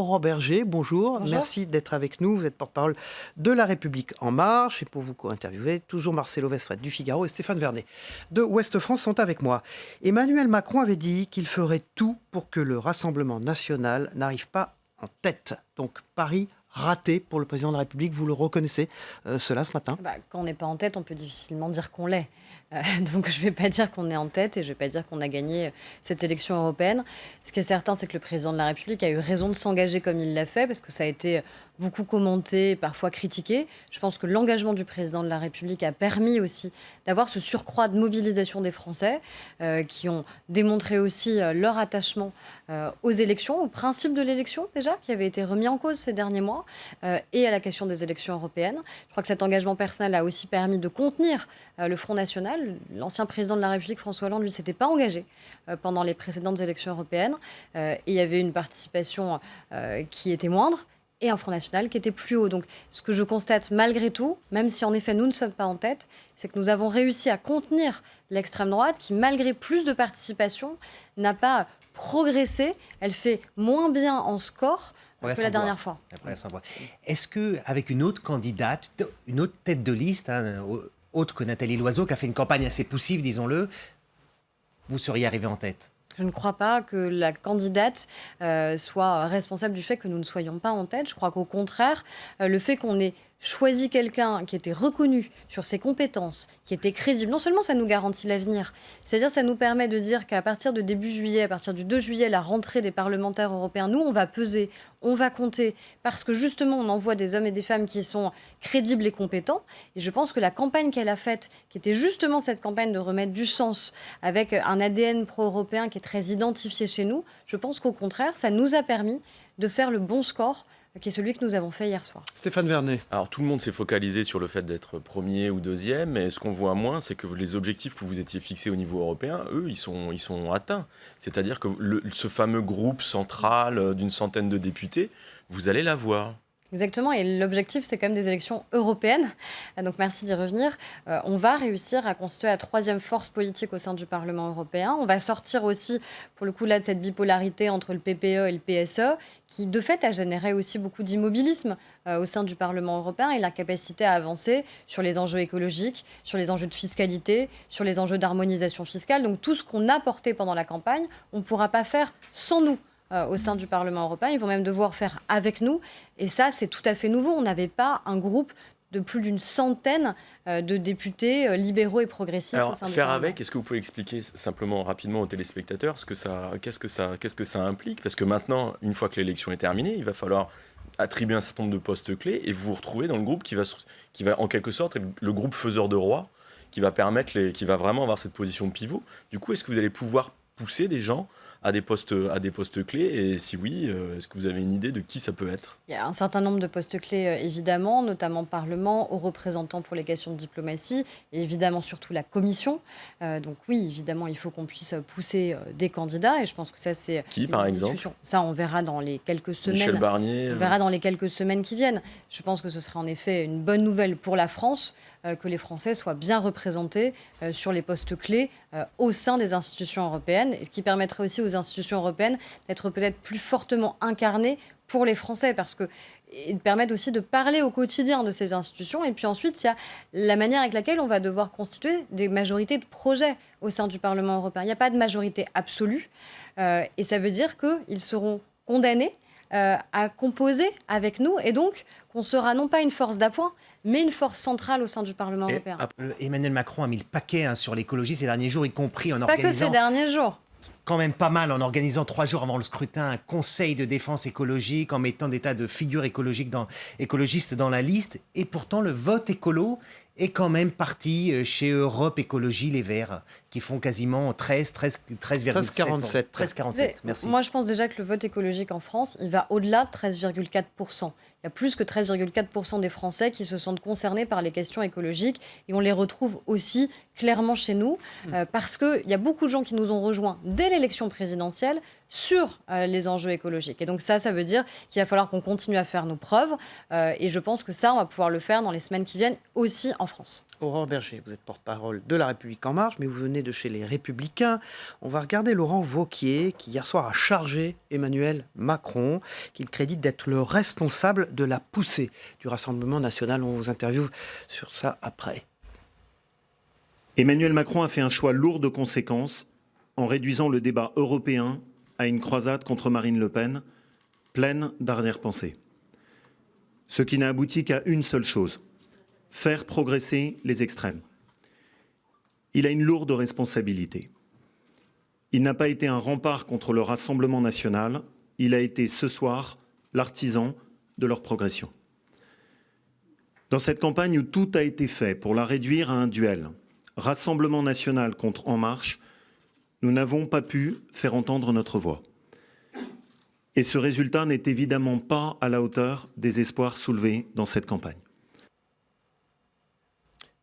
Aurore Berger, bonjour. Bonjour. Merci d'être avec nous. Vous êtes porte-parole de La République En Marche. Et pour vous co-interviewer, toujours Marcelo Vesfred du Figaro et Stéphane Vernet de Ouest France sont avec moi. Emmanuel Macron avait dit qu'il ferait tout pour que le Rassemblement national n'arrive pas en tête. Donc Paris raté pour le président de la République. Vous le reconnaissez cela ce matin? Quand on n'est pas en tête, on peut difficilement dire qu'on l'est. Donc je ne vais pas dire qu'on est en tête et je ne vais pas dire qu'on a gagné cette élection européenne. Ce qui est certain, c'est que le président de la République a eu raison de s'engager comme il l'a fait, parce que ça a été beaucoup commenté, parfois critiqué. Je pense que l'engagement du président de la République a permis aussi d'avoir ce surcroît de mobilisation des Français qui ont démontré aussi leur attachement aux élections, au principe de l'élection déjà, qui avait été remis en cause ces derniers mois, et à la question des élections européennes. Je crois que cet engagement personnel a aussi permis de contenir le Front National. L'ancien président de la République, François Hollande, lui, ne s'était pas engagé pendant les précédentes élections européennes. Et il y avait une participation qui était moindre et un Front National qui était plus haut. Donc ce que je constate malgré tout, même si en effet nous ne sommes pas en tête, c'est que nous avons réussi à contenir l'extrême droite qui, malgré plus de participation, n'a pas progressé. Elle fait moins bien en score que la dernière fois. Est-ce qu'avec une autre candidate, une autre tête de liste, autre que Nathalie Loiseau, qui a fait une campagne assez poussive, disons-le, vous seriez arrivé en tête? Je ne crois pas que la candidate soit responsable du fait que nous ne soyons pas en tête. Je crois qu'au contraire, le fait qu'on ait choisi quelqu'un qui était reconnu sur ses compétences, qui était crédible, non seulement ça nous garantit l'avenir, c'est-à-dire ça nous permet de dire qu'à partir de début juillet, à partir du 2 juillet, la rentrée des parlementaires européens, nous, on va peser, on va compter, parce que justement, on envoie des hommes et des femmes qui sont crédibles et compétents. Et je pense que la campagne qu'elle a faite, qui était justement cette campagne de remettre du sens, avec un ADN pro-européen qui est très identifié chez nous, je pense qu'au contraire, ça nous a permis de faire le bon score, qui est celui que nous avons fait hier soir. Stéphane Vernet. Alors tout le monde s'est focalisé sur le fait d'être premier ou deuxième, mais ce qu'on voit moins, c'est que les objectifs que vous étiez fixés au niveau européen, eux, ils sont atteints. C'est-à-dire que ce fameux groupe central d'une centaine de députés, vous allez l'avoir. Exactement, et l'objectif, c'est quand même des élections européennes. Donc merci d'y revenir. On va réussir à constituer la troisième force politique au sein du Parlement européen. On va sortir aussi, pour le coup, là, de cette bipolarité entre le PPE et le PSE, qui, de fait, a généré aussi beaucoup d'immobilisme au sein du Parlement européen, et la capacité à avancer sur les enjeux écologiques, sur les enjeux de fiscalité, sur les enjeux d'harmonisation fiscale. Donc tout ce qu'on a porté pendant la campagne, on ne pourra pas faire sans nous. Au sein du Parlement européen. Ils vont même devoir faire avec nous. Et ça, c'est tout à fait nouveau. On n'avait pas un groupe de plus d'une centaine de députés libéraux et progressistes. Alors, au sein faire du Parlement. avec, est-ce que vous pouvez expliquer simplement rapidement aux téléspectateurs qu'est-ce que ça implique? Parce que maintenant, une fois que l'élection est terminée, il va falloir attribuer un certain nombre de postes clés et vous vous retrouvez dans le groupe qui va en quelque sorte être le groupe faiseur de roi, qui va vraiment avoir cette position de pivot. Du coup, est-ce que vous allez pouvoir pousser des gens à des postes clés, et si oui, est-ce que vous avez une idée de qui ça peut être? Il y a un certain nombre de postes clés, évidemment, notamment Parlement, aux représentants pour les questions de diplomatie, et évidemment surtout la Commission. Donc oui, évidemment, il faut qu'on puisse pousser des candidats, et je pense que ça, c'est Qui, par exemple? discussion. Ça, on verra dans les quelques semaines. Michel Barnier. On verra dans les quelques semaines qui viennent. Je pense que ce serait en effet une bonne nouvelle pour la France, que les Français soient bien représentés sur les postes clés au sein des institutions européennes, et ce qui permettrait aussi aux institutions européennes d'être peut-être plus fortement incarnées pour les Français, parce qu'ils permettent aussi de parler au quotidien de ces institutions. Et puis ensuite, il y a la manière avec laquelle on va devoir constituer des majorités de projets au sein du Parlement européen. Il n'y a pas de majorité absolue, et ça veut dire qu'ils seront condamnés à composer avec nous, et donc qu'on sera non pas une force d'appoint, mais une force centrale au sein du Parlement européen. Emmanuel Macron a mis le paquet sur l'écologie ces derniers jours, y compris en Pas que ces derniers jours. Quand même pas mal en organisant 3 jours avant le scrutin un conseil de défense écologique, en mettant des tas de figures écologistes dans la liste. Et pourtant, le vote écolo est quand même parti chez Europe Écologie Les Verts, qui font quasiment 13,47. 13,47, merci. Moi, je pense déjà que le vote écologique en France, il va au-delà de 13,4%. Il y a plus que 13,4% des Français qui se sentent concernés par les questions écologiques, et on les retrouve aussi clairement chez nous, parce qu'il y a beaucoup de gens qui nous ont rejoints dès l'élection présidentielle sur les enjeux écologiques. Et donc ça veut dire qu'il va falloir qu'on continue à faire nos preuves, et je pense que ça, on va pouvoir le faire dans les semaines qui viennent aussi en France. Aurore Berger, vous êtes porte-parole de La République En Marche, mais vous venez de chez les Républicains. On va regarder Laurent Wauquiez, qui hier soir a chargé Emmanuel Macron, qu'il crédite d'être le responsable de la poussée du Rassemblement national. On vous interviewe sur ça après. Emmanuel Macron a fait un choix lourd de conséquences en réduisant le débat européen à une croisade contre Marine Le Pen, pleine d'arrière-pensée. Ce qui n'a abouti qu'à une seule chose: faire progresser les extrêmes. Il a une lourde responsabilité. Il n'a pas été un rempart contre le Rassemblement national, il a été ce soir l'artisan de leur progression. Dans cette campagne où tout a été fait pour la réduire à un duel, Rassemblement national contre En Marche, nous n'avons pas pu faire entendre notre voix. Et ce résultat n'est évidemment pas à la hauteur des espoirs soulevés dans cette campagne.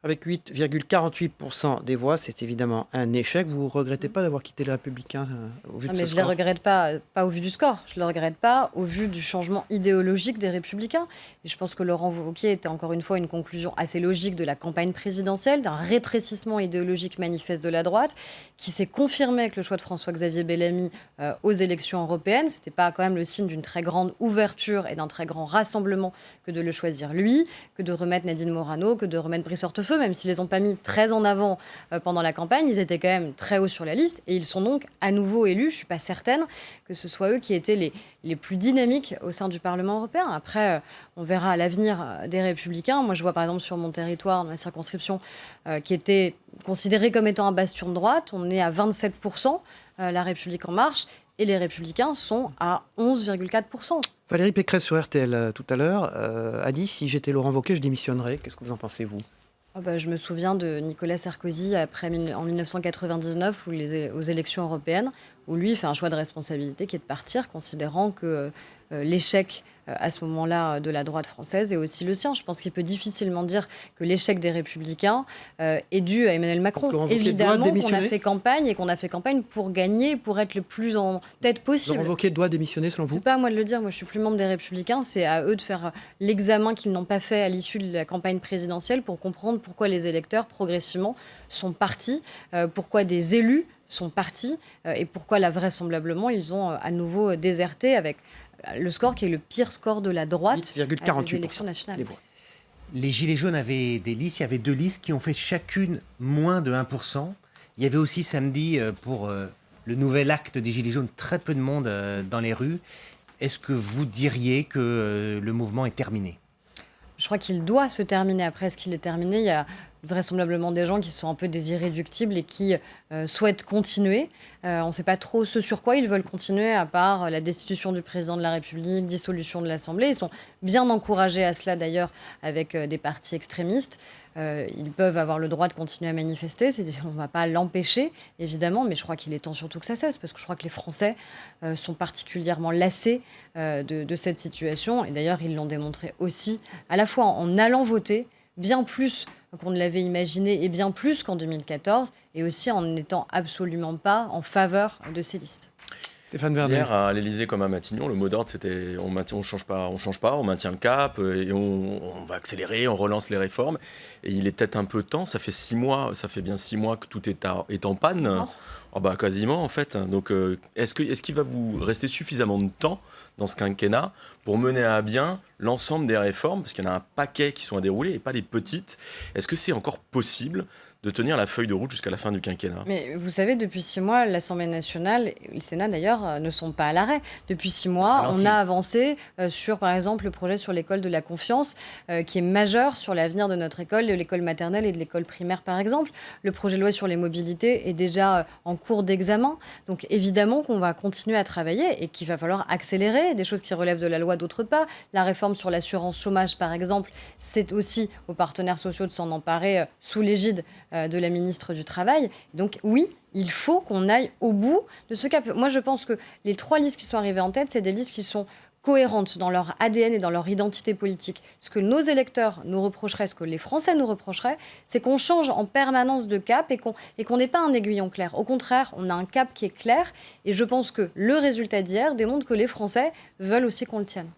Avec 8,48% des voix, c'est évidemment un échec. Vous ne regrettez pas d'avoir quitté les Républicains au vu de ce Mais je ne score? le regrette pas au vu du score. Je ne le regrette pas au vu du changement idéologique des Républicains. Et je pense que Laurent Wauquiez était encore une fois une conclusion assez logique de la campagne présidentielle, d'un rétrécissement idéologique manifeste de la droite, qui s'est confirmé avec le choix de François-Xavier Bellamy aux élections européennes. Ce n'était pas quand même le signe d'une très grande ouverture et d'un très grand rassemblement que de le choisir lui, que de remettre Nadine Morano, que de remettre Brice Hortefeux, même s'ils les ont pas mis très en avant pendant la campagne, ils étaient quand même très hauts sur la liste et ils sont donc à nouveau élus. Je ne suis pas certaine que ce soit eux qui étaient les plus dynamiques au sein du Parlement européen. Après, on verra à l'avenir des Républicains. Moi, je vois par exemple sur mon territoire, dans ma circonscription, qui était considérée comme étant un bastion de droite, on est à 27%, La République En Marche, et les Républicains sont à 11,4%. Valérie Pécresse sur RTL tout à l'heure a dit « Si j'étais Laurent Wauquiez, je démissionnerais ». Qu'est-ce que vous en pensez, vous? Je me souviens de Nicolas Sarkozy en 1999 aux élections européennes, où lui fait un choix de responsabilité qui est de partir, considérant que l'échec à ce moment-là de la droite française est aussi le sien. Je pense qu'il peut difficilement dire que l'échec des Républicains est dû à Emmanuel Macron. Évidemment qu'on a fait campagne pour gagner, pour être le plus en tête possible. Laurent Wauquiez doit démissionner selon vous? C'est pas à moi de le dire. Moi, je suis plus membre des Républicains. C'est à eux de faire l'examen qu'ils n'ont pas fait à l'issue de la campagne présidentielle pour comprendre pourquoi les électeurs, progressivement, sont partis, pourquoi des élus sont partis et pourquoi, là, vraisemblablement, ils ont à nouveau déserté avec le score qui est le pire score de la droite à des élections nationales. Les Gilets jaunes avaient des listes, il y avait 2 listes qui ont fait chacune moins de 1%. Il y avait aussi samedi, pour le nouvel acte des Gilets jaunes, très peu de monde dans les rues. Est-ce que vous diriez que le mouvement est terminé ? Je crois qu'il doit se terminer. Après, est-ce qu'il est terminé ? Il y a vraisemblablement des gens qui sont un peu des irréductibles et qui souhaitent continuer. On ne sait pas trop ce sur quoi ils veulent continuer, à part la destitution du président de la République, dissolution de l'Assemblée. Ils sont bien encouragés à cela, d'ailleurs, avec des partis extrémistes. Ils peuvent avoir le droit de continuer à manifester. On ne va pas l'empêcher, évidemment, mais je crois qu'il est temps surtout que ça cesse, parce que je crois que les Français sont particulièrement lassés de cette situation. Et d'ailleurs, ils l'ont démontré aussi, à la fois en allant voter, bien plus qu'on ne l'avait imaginé et bien plus qu'en 2014, et aussi en n'étant absolument pas en faveur de ces listes. Stéphane Vernet. Hier, à l'Élysée comme à Matignon, le mot d'ordre, c'était on change pas, on maintient le cap et on va accélérer, on relance les réformes. Et il est peut-être un peu temps, ça fait bien 6 mois que tout est en panne. Non. Quasiment, en fait. Donc, est-ce qu'il va vous rester suffisamment de temps dans ce quinquennat pour mener à bien l'ensemble des réformes, parce qu'il y en a un paquet qui sont à dérouler et pas les petites. Est-ce que c'est encore possible de tenir la feuille de route jusqu'à la fin du quinquennat? Mais vous savez, depuis 6 mois, l'Assemblée nationale et le Sénat, d'ailleurs, ne sont pas à l'arrêt. Depuis 6 mois, on a avancé sur, par exemple, le projet sur l'école de la confiance, qui est majeur sur l'avenir de notre école, de l'école maternelle et de l'école primaire, par exemple. Le projet de loi sur les mobilités est déjà en cours d'examen. Donc, évidemment qu'on va continuer à travailler et qu'il va falloir accélérer des choses qui relèvent de la loi, d'autres pas. La réforme sur l'assurance chômage, par exemple, c'est aussi aux partenaires sociaux de s'en emparer sous l'égide de la ministre du Travail. Donc oui, il faut qu'on aille au bout de ce cap. Moi, je pense que les 3 listes qui sont arrivées en tête, c'est des listes qui sont cohérentes dans leur ADN et dans leur identité politique. Ce que nos électeurs nous reprocheraient, ce que les Français nous reprocheraient, c'est qu'on change en permanence de cap et qu'on n'ait pas un aiguillon clair. Au contraire, on a un cap qui est clair et je pense que le résultat d'hier démontre que les Français veulent aussi qu'on le tienne.